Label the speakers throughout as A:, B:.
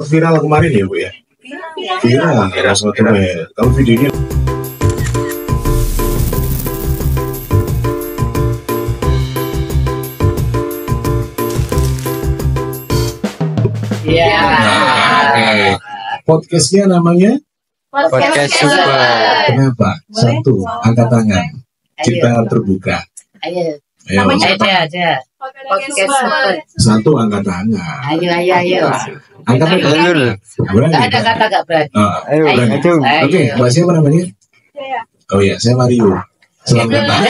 A: Viral kemarin ya Bu ya? Viral ya semacam ya. Kalau videonya podcastnya namanya
B: Podcast Super.
A: kenapa? Satu, angkat tangan. Kita terbuka.
C: Ayo.
A: Ayo.
C: Ada. Podcast Super.
A: Satu, angkat tangan.
C: Ayo.
A: Angkat tangan. Berani?
C: Gak ada kata gak berani.
B: Ayo,
A: berani.
B: ayo.
A: Oke, Mbak siapa namanya? Oh iya, saya Mario. Selamat datang.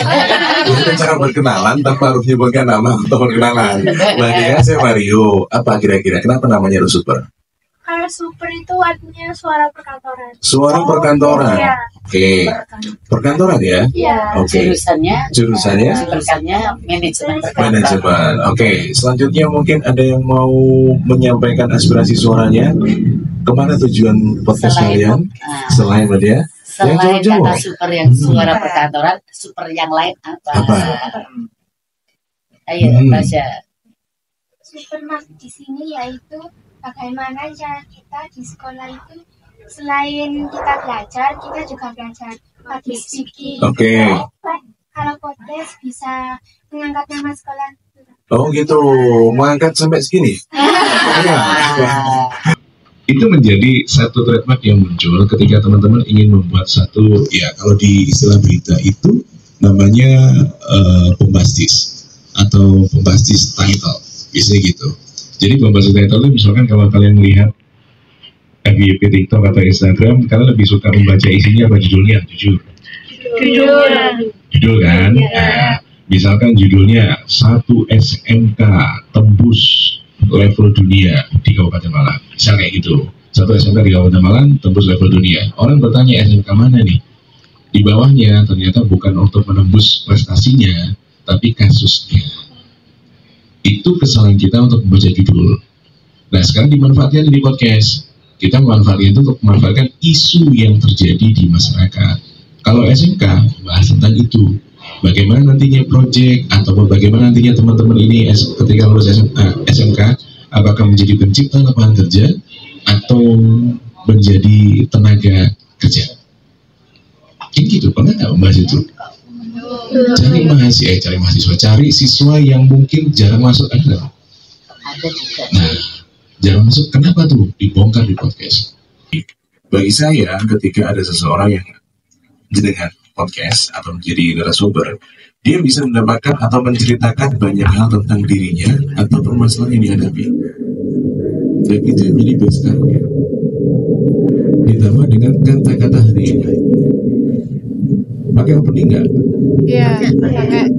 A: Ini kan cara berkenalan tanpa harus menyebutkan nama atau perkenalan. Mbak Dea, saya Mario. Apa kira-kira? Kenapa namanya Super?
D: Kalau super itu artinya suara perkantoran.
A: Suara perkantoran.
D: Iya.
A: Oke. Perkantoran ya?
D: Iya.
A: Oke. Jurusannya?
C: Manajemen
A: Manajemen. Oke. Selanjutnya mungkin ada yang mau menyampaikan aspirasi suaranya. Kemana tujuan podcast kalian? Selain Mbak Dea?
C: Selain
A: Jauh-jauh.
C: kata super yang suara perkantoran, super yang lain apa? Ayo, Tasya.
D: Super di sini yaitu bagaimana cara kita di sekolah itu selain kita belajar, kita juga belajar public speaking.
A: Oke.
D: Kalau podcast bisa mengangkat nama sekolah.
A: Oh gitu. Mengangkat sampai segini? Iya. Itu menjadi satu trademark yang muncul ketika teman-teman ingin membuat satu, ya kalau di istilah berita itu namanya bombastis atau bombastis title, biasanya gitu. Jadi bombastis title itu misalkan kalau kalian melihat FYP, TikTok atau Instagram, kalian lebih suka membaca isinya apa judulnya? Judul kan? Nah, misalkan judulnya 1 SMK tembus level dunia di Kabupaten Malang, misal kayak gitu. 1 SMK di Kabupaten Malang tembus level dunia. Orang bertanya SMK mana nih? Di bawahnya ternyata bukan untuk menembus prestasinya, tapi kasusnya. Itu kesalahan kita untuk membaca judul. Nah sekarang dimanfaatkan di podcast. Kita memanfaatkan itu untuk memanfaatkan isu yang terjadi di masyarakat. Kalau SMK bahas tentang itu. Bagaimana nantinya proyek atau bagaimana nantinya teman-teman ini ketika lulus SMK apakah menjadi pencipta lapangan kerja atau menjadi tenaga kerja. Kayak gitu, pernah nggak membahas itu? Cari mahasiswa, cari siswa yang mungkin jarang masuk ada. Nah, jarang masuk, kenapa tuh dibongkar di podcast? Bagi saya, ketika ada seseorang yang dengan podcast atau menjadi narasumber, dia bisa mendapatkan atau menceritakan banyak hal tentang dirinya atau permasalahan yang dihadapi. Dan itu yang menjadi besarnya. Ditambah dengan kata-kata hari ini. Pakai opening nggak?
E: Iya,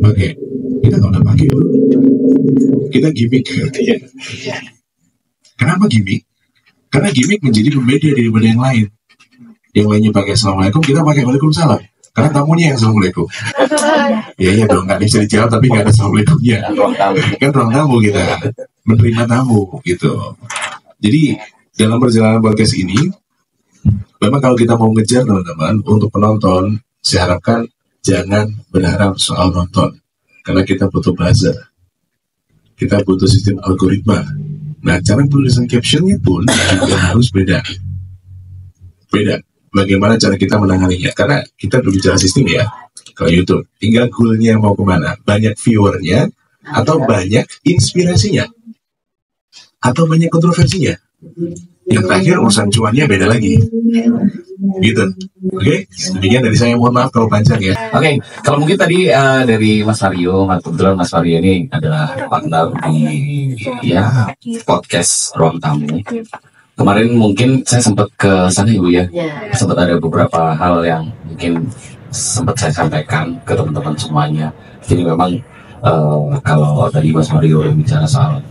A: pakai. Kita nggak pernah pakai bro. Kita gimmick ya. Kenapa gimmick? Karena gimmick menjadi pembeda daripada yang lain. Yang lainnya pakai assalamualaikum, kita pakai waalaikumsalam. Karena tamunya yang assalamualaikum. Iya dong, nggak bisa dijawab tapi nggak ada assalamualaikumnya. Kan ruang tamu kita menerima tamu gitu. Jadi dalam perjalanan podcast ini, memang kalau kita mau ngejar teman-teman untuk penonton, saya harapkan jangan berharap soal nonton. Karena kita butuh buzzer. Kita butuh sistem algoritma. Nah, cara penulisan captionnya pun juga harus beda. Bagaimana cara kita menanganinya? Karena kita berbicara sistem ya, kalau YouTube, tinggal goalnya mau kemana? Banyak viewernya, atau banyak inspirasinya, atau banyak kontroversinya. Yang terakhir urusan cuannya beda lagi. Gitu. Oke? Demikian dari saya, mohon maaf kalau panjang ya.
F: Oke, kalau mungkin tadi dari Mas Mario, kebetulan Mas Mario ini adalah partner di podcast Ruang Tamu. Kemarin mungkin saya sempat ke sana Ibu ya. Sempat ada beberapa hal yang mungkin sempat saya sampaikan ke teman-teman semuanya. Jadi memang kalau tadi Mas Mario bicara soal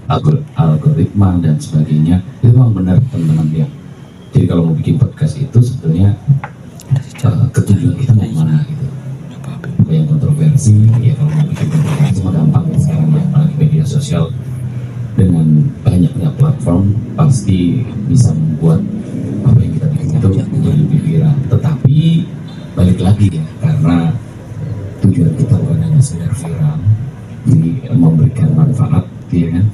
F: algoritma dan sebagainya, itu memang benar teman-teman ya. Jadi kalau mau bikin podcast itu sebetulnya ketujuan kita mau kemana gitu. Yang kontroversi, ya kalau mau bikin kontroversi mah gampang ya sekarang ya, apalagi media sosial dengan banyaknya platform pasti bisa membuat apa yang kita bikin itu menjadi lebih viral. Tetapi balik lagi ya, karena tujuan kita bukan hanya sekedar viral, jadi memberikan manfaat, ya kan?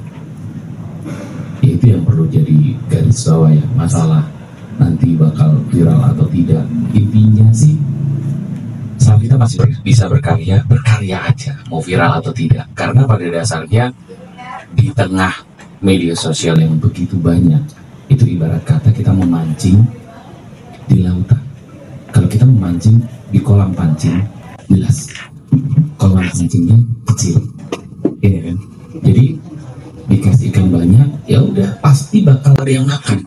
F: Itu yang perlu jadi garis bahwa ya masalah nanti bakal viral atau tidak, intinya sih selama kita masih bisa berkarya aja, mau viral atau tidak. Karena pada dasarnya di tengah media sosial yang begitu banyak, itu ibarat kata kita memancing di lautan. Kalau kita memancing di kolam pancing, jelas kolam pancingnya kecil, ya kan? Jadi dikasih ikan banyak, ya udah pasti bakal ada yang makan.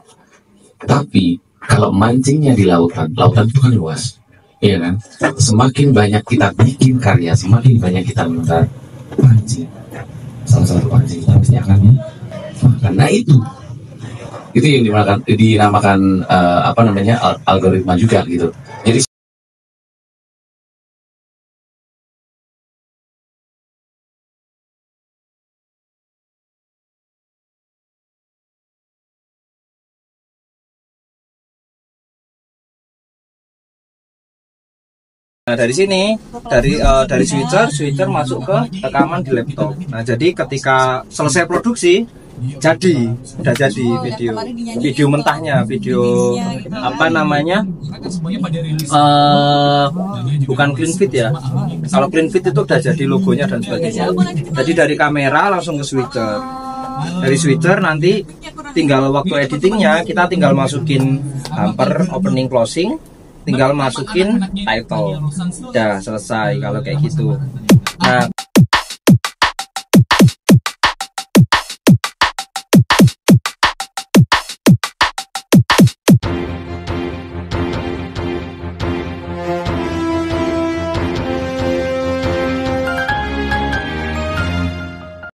F: Tapi kalau mancingnya di lautan itu kan luas, iya kan? Semakin banyak kita bikin karya, semakin banyak kita mentar pancing. Salah satu pancing kita pasti akan makan. Nah itu yang dinamakan algoritma juga gitu. Jadi
B: Nah dari sini, dari switcher masuk ke rekaman di laptop. Nah jadi ketika selesai produksi, udah jadi video mentahnya, video bukan clean fit ya. Kalau clean fit itu udah jadi logonya dan sebagainya. Jadi dari kamera langsung ke switcher. Dari switcher nanti tinggal waktu editingnya kita tinggal masukin bumper, opening, closing. Tinggal masukin title, udah selesai kalau kayak gitu. Nah